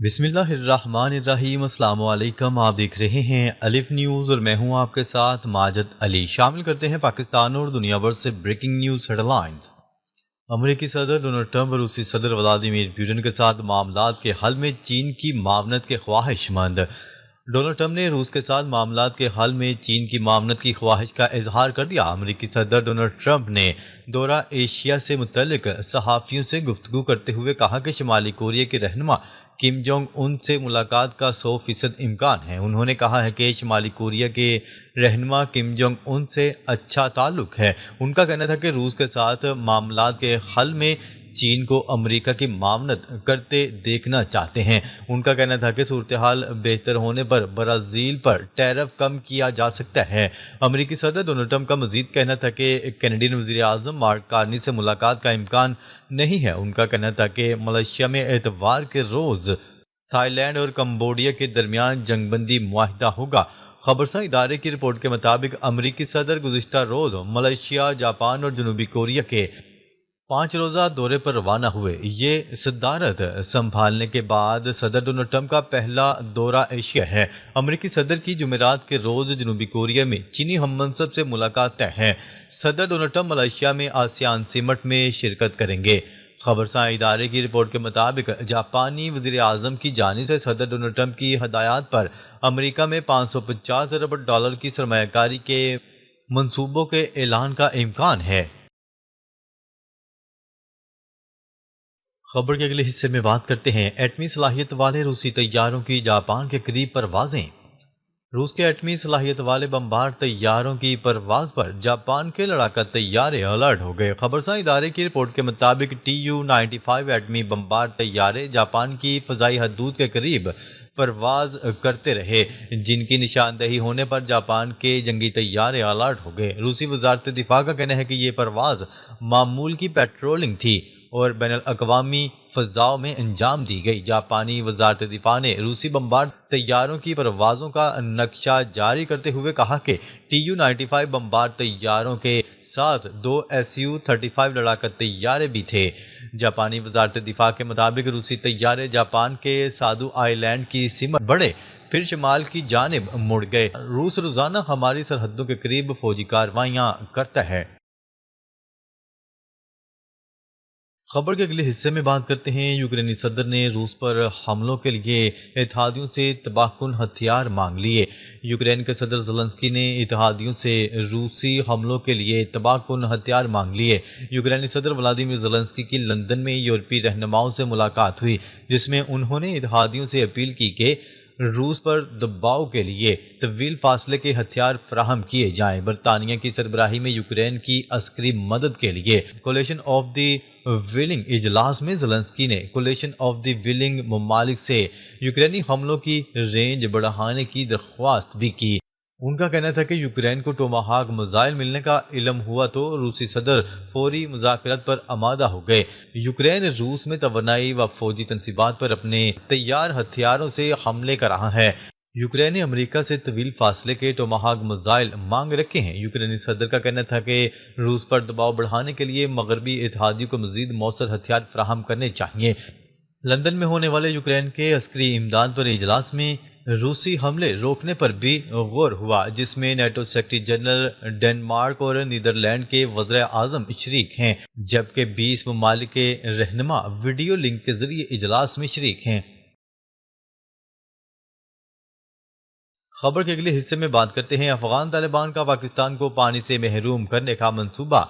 بسم اللہ الرحمن الرحیم۔ السلام علیکم، آپ دیکھ رہے ہیں الف نیوز اور میں ہوں آپ کے ساتھ ماجد علی۔ شامل کرتے ہیں پاکستان اور دنیا بھر سے بریکنگ نیوز ہیڈ لائنز۔ امریکی صدر ڈونلڈ ٹرمپ اور روسی صدر ولادیمیر پوٹن کے ساتھ معاملات کے حل میں چین کی معاونت کے خواہش مند۔ ڈونلڈ ٹرمپ نے روس کے ساتھ معاملات کے حل میں چین کی معاونت کی خواہش کا اظہار کر دیا۔ امریکی صدر ڈونلڈ ٹرمپ نے دورہ ایشیا سے متعلق صحافیوں سے گفتگو کرتے ہوئے کہا کہ شمالی کوریا کے رہنما کم جونگ ان سے ملاقات کا 100% امکان ہے۔ انہوں نے کہا ہے کہ شمالی کوریا کے رہنما کم جونگ ان سے اچھا تعلق ہے۔ ان کا کہنا تھا کہ روس کے ساتھ معاملات کے حل میں چین کو امریکہ کی معاونت کرتے دیکھنا چاہتے ہیں۔ ان کا کہنا تھا کہ صورتحال بہتر ہونے پر برازیل پر ٹیرف کم کیا جا سکتا ہے۔ امریکی صدر ڈونلڈ ٹرمپ کا مزید کہنا تھا کہ کینیڈین وزیر اعظم مارک کارنی سے ملاقات کا امکان نہیں ہے۔ ان کا کہنا تھا کہ ملائیشیا میں اتوار کے روز تھائی لینڈ اور کمبوڈیا کے درمیان جنگ بندی معاہدہ ہوگا۔ خبرساں ادارے کی رپورٹ کے مطابق امریکی صدر گزشتہ روز ملائیشیا، جاپان اور جنوبی کوریا کے 5 روزہ دورے پر روانہ ہوئے۔ یہ صدارت سنبھالنے کے بعد صدر ڈونلڈ ٹرمپ کا پہلا دورہ ایشیا ہے۔ امریکی صدر کی جمعرات کے روز جنوبی کوریا میں چینی ہم منصب سے ملاقات طے ہے۔ صدر ڈونلڈ ٹرمپ ملائیشیا میں آسیان سمٹ میں شرکت کریں گے۔ خبرساں ادارے کی رپورٹ کے مطابق جاپانی وزیر اعظم کی جانب سے صدر ڈونلڈ ٹرمپ کی ہدایات پر امریکہ میں 550 ارب ڈالر کی سرمایہ کاری کے منصوبوں کے اعلان کا امکان ہے۔ خبر کے اگلے حصے میں بات کرتے ہیں ایٹمی صلاحیت والے روسی طیاروں کی جاپان کے قریب پروازیں۔ روس کے ایٹمی صلاحیت والے بمبار طیاروں کی پرواز پر جاپان کے لڑاکا طیارے الرٹ ہو گئے۔ خبرساں ادارے کی رپورٹ کے مطابق TU-95 ایٹمی بمبار طیارے جاپان کی فضائی حدود کے قریب پرواز کرتے رہے، جن کی نشاندہی ہونے پر جاپان کے جنگی طیارے الرٹ ہو گئے۔ روسی وزارت دفاع کا کہنا ہے کہ یہ پرواز معمول کی پیٹرولنگ تھی اور بین الاقوامی فضاؤں میں انجام دی گئی۔ جاپانی وزارت دفاع نے روسی بمبار طیاروں کی پروازوں کا نقشہ جاری کرتے ہوئے کہا کہ TU-95 بمبار طیاروں کے ساتھ 2 Su-35 لڑاکا طیارے بھی تھے۔ جاپانی وزارت دفاع کے مطابق روسی طیارے جاپان کے سادو آئی لینڈ کی سمت بڑھے پھر شمال کی جانب مڑ گئے۔ روس روزانہ ہماری سرحدوں کے قریب فوجی کارروائیاں کرتا ہے۔ خبر کے اگلے حصے میں بات کرتے ہیں یوکرینی صدر نے روس پر حملوں کے لیے اتحادیوں سے تباہ کن ہتھیار مانگ لیے۔ یوکرین کے صدر زلنسکی نے اتحادیوں سے روسی حملوں کے لیے تباہ کن ہتھیار مانگ لیے۔ یوکرینی صدر ولادیمیر زلنسکی کی لندن میں یورپی رہنماؤں سے ملاقات ہوئی، جس میں انہوں نے اتحادیوں سے اپیل کی کہ روس پر دباؤ کے لیے طویل فاصلے کے ہتھیار فراہم کیے جائیں۔ برطانیہ کی سربراہی میں یوکرین کی عسکری مدد کے لیے کولیشن آف دی ولنگ اجلاس میں زلنسکی نے کولیشن آف دی ولنگ ممالک سے یوکرینی حملوں کی رینج بڑھانے کی درخواست بھی کی۔ ان کا کہنا تھا کہ یوکرین کو ٹوماہاک میزائل ملنے کا علم ہوا تو روسی صدر فوری مذاکرات پر آمادہ ہو گئے۔ یوکرین روس میں توانائی و فوجی تنصیبات پر اپنے تیار ہتھیاروں سے حملے کر رہا ہے۔ یوکرین نے امریکہ سے طویل فاصلے کے ٹوماہاک میزائل مانگ رکھے ہیں۔ یوکرینی صدر کا کہنا تھا کہ روس پر دباؤ بڑھانے کے لیے مغربی اتحادیوں کو مزید مؤثر ہتھیار فراہم کرنے چاہیے۔ لندن میں ہونے والے یوکرین کے عسکری امداد پر اجلاس میں روسی حملے روکنے پر بھی غور ہوا، جس میں نیٹو سیکرٹری جنرل ڈنمارک اور نیدرلینڈ کے وزراء اعظم شریک ہیں، جبکہ 20 ممالک کے رہنما ویڈیو لنک کے ذریعے اجلاس میں شریک ہیں۔ خبر کے اگلے حصے میں بات کرتے ہیں افغان طالبان کا پاکستان کو پانی سے محروم کرنے کا منصوبہ۔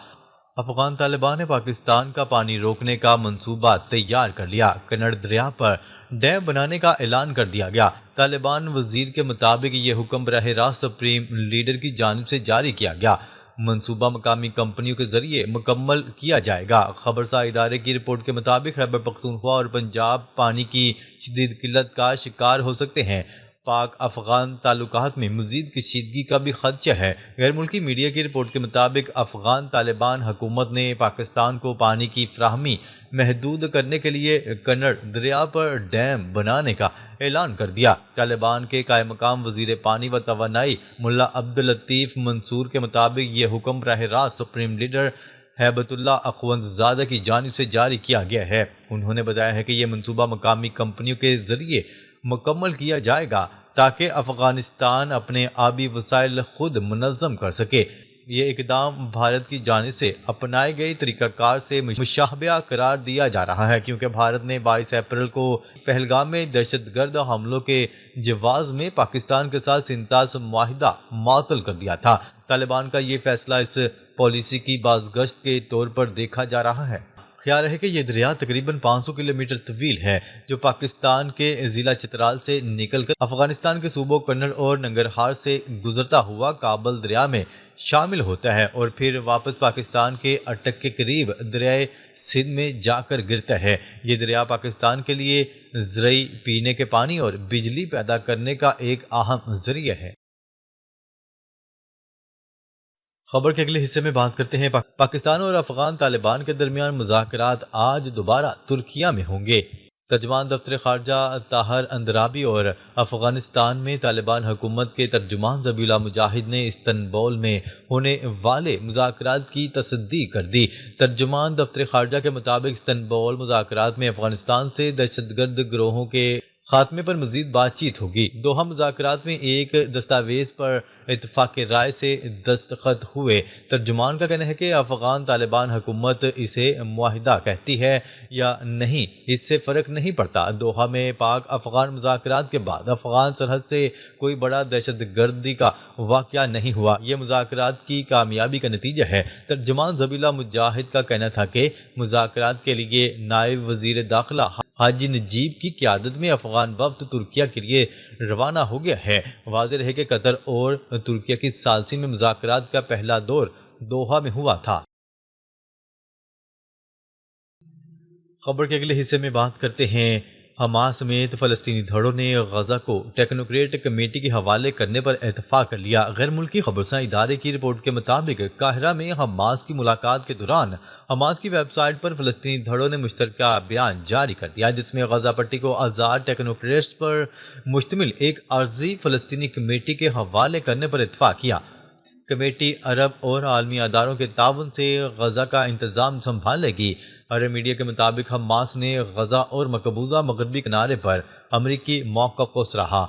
افغان طالبان نے پاکستان کا پانی روکنے کا منصوبہ تیار کر لیا۔ کنڑ دریا پر ڈیم بنانے کا اعلان کر دیا گیا۔ طالبان وزیر کے مطابق یہ حکم براہ راست سپریم لیڈر کی جانب سے جاری کیا گیا۔ منصوبہ مقامی کمپنیوں کے ذریعے مکمل کیا جائے گا۔ خبرساں ادارے کی رپورٹ کے مطابق خیبر پختونخوا اور پنجاب پانی کی شدید قلت کا شکار ہو سکتے ہیں۔ پاک افغان تعلقات میں مزید کشیدگی کا بھی خدشہ ہے۔ غیر ملکی میڈیا کی رپورٹ کے مطابق افغان طالبان حکومت نے پاکستان کو پانی کی فراہمی محدود کرنے کے لیے کنڑ دریا پر ڈیم بنانے کا اعلان کر دیا۔ طالبان کے قائم مقام وزیر پانی و توانائی ملا عبداللطیف منصور کے مطابق یہ حکم براہ راست سپریم لیڈر ہیبت اللہ اخوند زادہ کی جانب سے جاری کیا گیا ہے۔ انہوں نے بتایا ہے کہ یہ منصوبہ مقامی کمپنیوں کے ذریعے مکمل کیا جائے گا تاکہ افغانستان اپنے آبی وسائل خود منظم کر سکے۔ یہ اقدام بھارت کی جانب سے اپنائے گئے طریقہ کار سے مشابہ قرار دیا جا رہا ہے، کیونکہ بھارت نے 22 اپریل کو پہلگام میں دہشت گرد حملوں کے جواز میں پاکستان کے ساتھ سنتاس معاہدہ معطل کر دیا تھا۔ طالبان کا یہ فیصلہ اس پالیسی کی بازگشت کے طور پر دیکھا جا رہا ہے۔ خیال ہے کہ یہ دریا تقریباً 500 کلومیٹر طویل ہے، جو پاکستان کے ضلع چترال سے نکل کر افغانستان کے صوبوں کنڑ اور ننگرہار سے گزرتا ہوا کابل دریا میں شامل ہوتا ہے اور پھر واپس پاکستان کے اٹک کے قریب دریائے سندھ میں جا کر گرتا ہے۔ یہ دریا پاکستان کے لیے زرعی، پینے کے پانی اور بجلی پیدا کرنے کا ایک اہم ذریعہ ہے۔ خبر کے اگلے حصے میں بات کرتے ہیں پاکستان اور افغان طالبان کے درمیان مذاکرات آج دوبارہ ترکیہ میں ہوں گے۔ ترجمان دفتر خارجہ طاہر اندرابی اور افغانستان میں طالبان حکومت کے ترجمان ذبیح اللہ مجاہد نے استنبول میں ہونے والے مذاکرات کی تصدیق کر دی۔ ترجمان دفتر خارجہ کے مطابق استنبول مذاکرات میں افغانستان سے دہشت گرد گروہوں کے خاتمے پر مزید بات چیت ہوگی۔ دوحہ مذاکرات میں ایک دستاویز پر اتفاق رائے سے دستخط ہوئے۔ ترجمان کا کہنا ہے کہ افغان طالبان حکومت اسے معاہدہ کہتی ہے یا نہیں، اس سے فرق نہیں پڑتا۔ دوحہ میں پاک افغان مذاکرات کے بعد افغان سرحد سے کوئی بڑا دہشت گردی کا واقعہ نہیں ہوا۔ یہ مذاکرات کی کامیابی کا نتیجہ ہے۔ ترجمان ذبیح اللہ مجاہد کا کہنا تھا کہ مذاکرات کے لیے نائب وزیر داخلہ حاجی نجیب کی قیادت میں افغان وفد ترکیہ کے لیے روانہ ہو گیا ہے۔ واضح رہے کہ قطر اور ترکیہ کی ثالثی میں مذاکرات کا پہلا دور دوحہ میں ہوا تھا۔ خبر کے اگلے حصے میں بات کرتے ہیں حماس سمیت فلسطینی دھڑوں نے غزہ کو ٹیکنوکریٹ کمیٹی کے حوالے کرنے پر اتفاق کر لیا۔ غیر ملکی خبرساں ادارے کی رپورٹ کے مطابق قاہرہ میں حماس کی ملاقات کے دوران حماس کی ویب سائٹ پر فلسطینی دھڑوں نے مشترکہ بیان جاری کر دیا، جس میں غزہ پٹی کو آزاد ٹیکنوکریٹس پر مشتمل ایک عارضی فلسطینی کمیٹی کے حوالے کرنے پر اتفاق کیا۔ کمیٹی عرب اور عالمی اداروں کے تعاون سے غزہ کا انتظام سنبھالے گی۔ عرب میڈیا کے مطابق حماس نے غزہ اور مقبوضہ مغربی کنارے پر امریکی موقف کو سراہا۔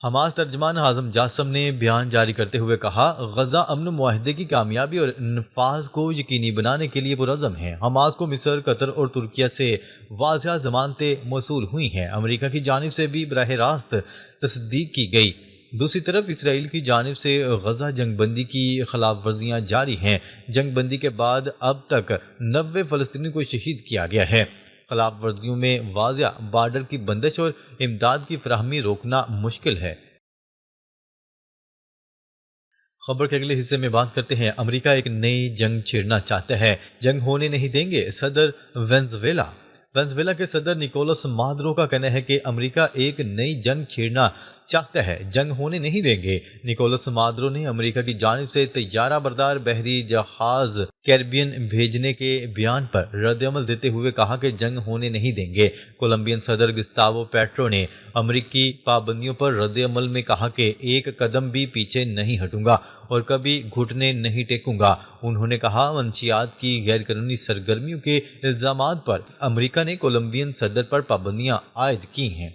حماس ترجمان حازم جاسم نے بیان جاری کرتے ہوئے کہا، غزہ امن معاہدے کی کامیابی اور نفاذ کو یقینی بنانے کے لیے پرعزم ہے۔ حماس کو مصر، قطر اور ترکیہ سے واضح ضمانتیں موصول ہوئی ہیں۔ امریکہ کی جانب سے بھی براہ راست تصدیق کی گئی۔ دوسری طرف اسرائیل کی جانب سے غزہ جنگ بندی کی خلاف ورزیاں جاری ہیں۔ جنگ بندی کے بعد اب تک 90 فلسطینیوں کو شہید کیا گیا ہے۔ خلاف ورزیوں میں واضح بارڈر کی بندش اور امداد کی فراہمی روکنا مشکل ہے۔ خبر کے اگلے حصے میں بات کرتے ہیں امریکہ ایک نئی جنگ چھیڑنا چاہتا ہے، جنگ ہونے نہیں دیں گے صدر وینزویلا کے صدر نکولس مادورو کا کہنا ہے کہ امریکہ ایک نئی جنگ چھیڑنا چاہتا ہے، جنگ ہونے نہیں دیں گے۔ نکولس مادورو نے امریکہ کی جانب سے طیارہ بردار بحری جہاز کیریبین بھیجنے کے بیان پر رد عمل دیتے ہوئے کہا کہ جنگ ہونے نہیں دیں گے۔ کولمبین صدر گستاوو پیٹرو نے امریکی پابندیوں پر رد عمل میں کہا کہ ایک قدم بھی پیچھے نہیں ہٹوں گا اور کبھی گھٹنے نہیں ٹیکوں گا۔ انہوں نے کہا، منشیات کی غیر قانونی سرگرمیوں کے الزامات پر امریکہ نے کولمبین صدر پر پابندیاں عائد کی ہیں۔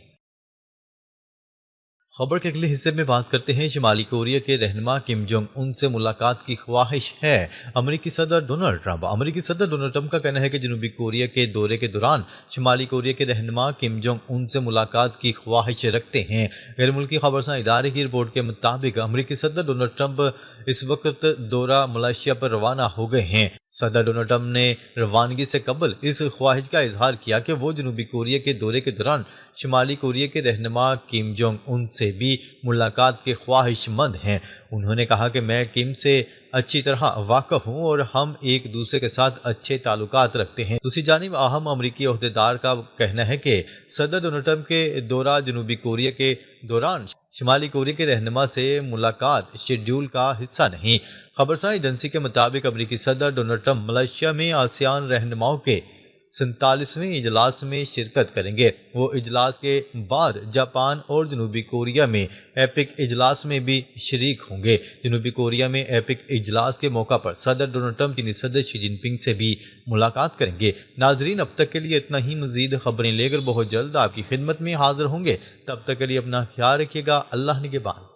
خبر کے اگلے حصے میں بات کرتے ہیں شمالی کوریا کے رہنما کم جونگ ان سے ملاقات کی خواہش ہے۔ امریکی صدر ڈونلڈ ٹرمپ کا کہنا ہے کہ جنوبی کوریا کے دورے کے دوران شمالی کوریا کے رہنما کم جونگ ان سے ملاقات کی خواہش رکھتے ہیں۔ غیر ملکی خبرساں ادارے کی رپورٹ کے مطابق امریکی صدر ڈونلڈ ٹرمپ اس وقت دورہ ملائیشیا پر روانہ ہو گئے ہیں۔ صدر ڈونلڈ ٹرمپ نے روانگی سے قبل اس خواہش کا اظہار کیا کہ وہ جنوبی کوریا کے دورے کے دوران شمالی کوریا کے رہنما کم جونگ ان سے بھی ملاقات کے خواہش مند ہیں۔ انہوں نے کہا کہ میں کم سے اچھی طرح واقف ہوں اور ہم ایک دوسرے کے ساتھ اچھے تعلقات رکھتے ہیں۔ دوسری جانب اہم امریکی عہدیدار کا کہنا ہے کہ صدر ڈونلڈ ٹرمپ کے دورہ جنوبی کوریا کے دوران شمالی کوریا کے رہنما سے ملاقات شیڈول کا حصہ نہیں۔ خبرساں ایجنسی کے مطابق امریکی صدر ڈونلڈ ٹرمپ ملائیشیا میں آسیان رہنماؤں کے 47ویں اجلاس میں شرکت کریں گے۔ وہ اجلاس کے بعد جاپان اور جنوبی کوریا میں ایپک اجلاس میں بھی شریک ہوں گے۔ جنوبی کوریا میں ایپک اجلاس کے موقع پر صدر ڈونلڈ ٹرمپ چینی صدر شی جن پنگ سے بھی ملاقات کریں گے۔ ناظرین، اب تک کے لیے اتنا ہی۔ مزید خبریں لے کر بہت جلد آپ کی خدمت میں حاضر ہوں گے۔ تب تک کے لیے اپنا خیال رکھیے گا۔ اللہ نگہبان۔